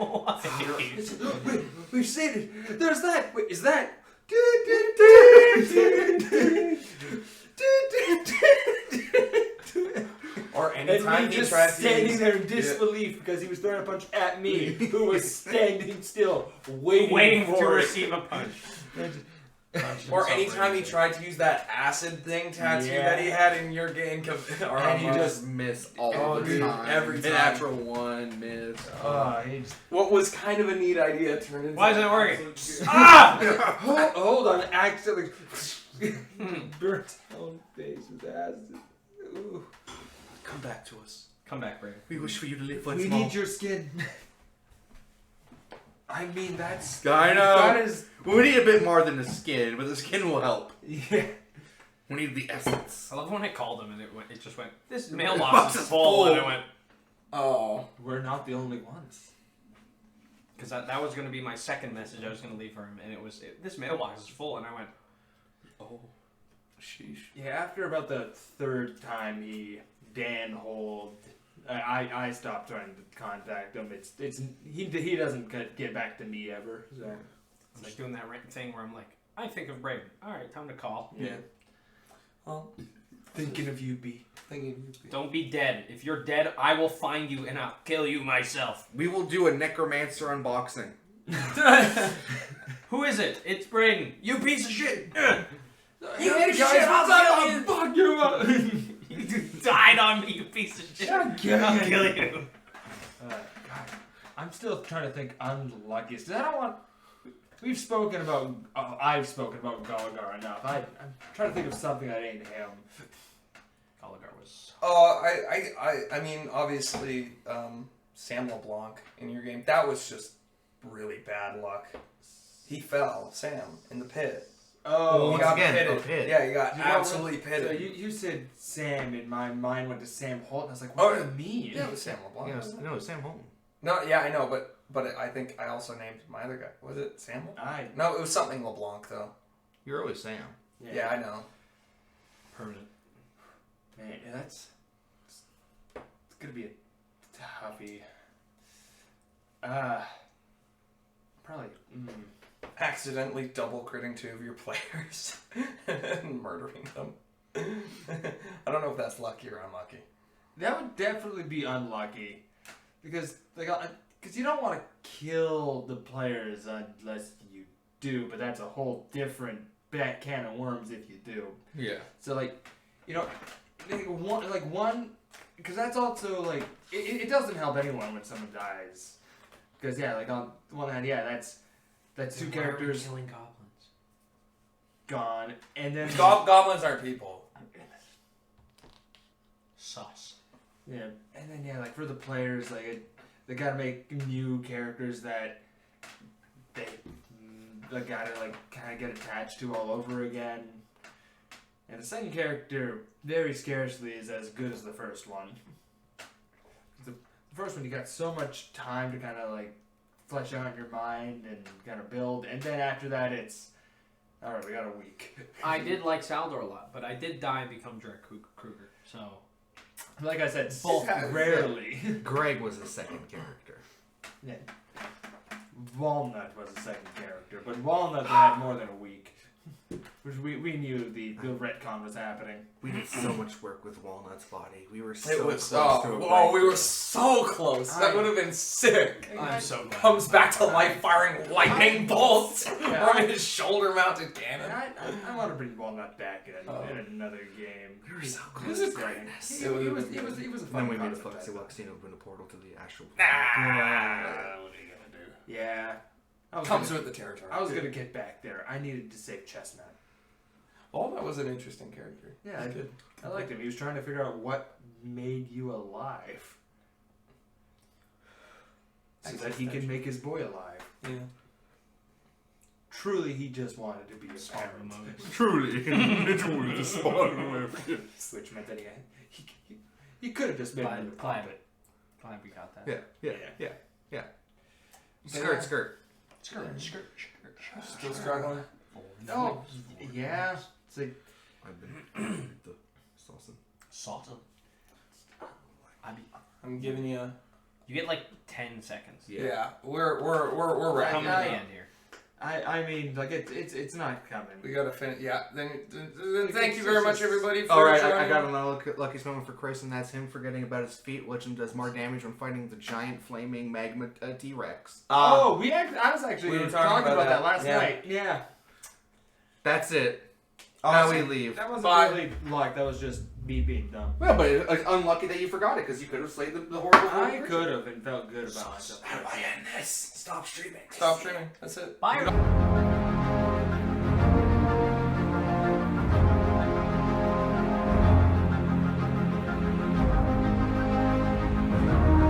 We've seen it. There's that. Wait, is that? Or And anytime me he just tried to standing use, there in disbelief because he was throwing a punch at me, who was standing still, waiting to for it. receive a punch. or anytime he tried to use that acid thing tattoo Yeah. that he had in your game, And you just miss all Oh, the dude, time. every time. Natural 1, miss. He just, what was kind of a neat idea turned into Why isn't it working? absolute Ah! hold on, accidentally burnt own face with acid. Ooh. Come back to us. Come back, Braden. We wish for you to live once We more. need your skin. I mean, that's. I know. That is. We need a bit more than the skin, but the skin will help. Yeah. We need the essence. I love when I called him and it just went, this mailbox mailbox is is full. full. And I went, Oh. We're not the only ones. because that was going to be my second message I was going to leave for him. And it was, this mailbox is full. And I went, Oh, sheesh. Yeah, after about the third time Dan hold, I stopped trying to contact him. He doesn't get back to me ever. So I'm like doing that thing where I'm like, I think of Braden. All right, time to call. Yeah. Well, thinking of you, B. Don't be dead. If you're dead, I will find you and I'll kill you myself. We will do a necromancer unboxing. Who is it? It's Braden. you piece of shit! You piece of shit, I'll fuck you up. You died on me, you piece of shit. I'll kill I'll you. kill you. God, I'm still trying to think unluckiest. I don't want. We've spoken about. I've spoken about Galagar enough. I'm trying to think of something that ain't him. Galagar was. I mean, obviously, Sam LeBlanc in your game, that was just really bad luck. He fell, Sam, in the pit. Oh, He once got again, pitted. a pit. Yeah, he got You know absolutely So pitted. you said Sam, and my mind went to Sam Holt, and I was like, what do you mean? Yeah, it was Sam LeBlanc. Yeah, wasn't it? no, Sam Holton. No, yeah, I know, but I think I also named my other guy. Was it Sam LeBlanc? No, it was something LeBlanc, though. You're always Sam. Yeah, I know. Permanent. Man, it's gonna be a toughie. Probably. Accidentally double critting 2 of your players and murdering them. I don't know if that's lucky or unlucky. That would definitely be unlucky, because you don't want to kill the players unless you do, but that's a whole different can of worms if you do. Yeah. So one, because that's also it doesn't help anyone when someone dies, because on the one hand, that's 2 characters killing goblins. gone, and then Goblins aren't people. Sus. Yeah, and then for the players, they gotta make new characters that they gotta kind of get attached to all over again. And the second character, very scarcely, is as good as the first one. The first one, you got so much time to kind of flesh out your mind and kind of build, and then after that, it's all right. We got a week. I did like Saldor a lot, but I did die and become Drake Kruger. So, like I said, both rarely. Greg was the second character. Yeah. Walnut was the second character, but Walnut had more than a week. Which we knew the retcon was happening. We did so much work with Walnut's body. We were so It was close to a we breakthrough. were so close. That would have been sick. I'm so glad. Comes back to life firing lightning bolts Yeah. from his shoulder-mounted And cannon. I want to bring Walnut back in another game. We were so It close. was greatness. He was a And fun then we made a concept. Fluxy Luxine open a portal to the astral. What are you gonna do? Yeah. Comes with the territory. I was gonna get back there. I needed to save Chestnut. Walnut was an interesting character. Yeah, He's good. I liked him. He was trying to figure out what made you alive, so that he could make his boy alive. Yeah. Truly, he just wanted to be a parent. Truly, literally, the spawn. Which meant that he could have just made him a Glad puppet. we got that. Yeah. Skirt. Still struggling. Oh, yeah. It's like, I've been the sauce. I'm giving you. You get 10 seconds. Yeah. We're We're wrapping coming to up. the end here. I mean, it's not coming. We gotta finish. Yeah. Then thank you very much, everybody. For All right, joining. I got another luckiest moment for Chris, and that's him forgetting about his feet, which does more damage when fighting the giant flaming magma T-Rex. I was actually we were talking about that last yeah. night. Yeah. That's it. Now we leave. That wasn't Bye. really luck. That was just me being dumb. Well, but it's unlucky that you forgot it, because you could have slayed the horrible. I could have and felt good about myself. How do I end this? Stop streaming. Stop streaming. That's it. Bye.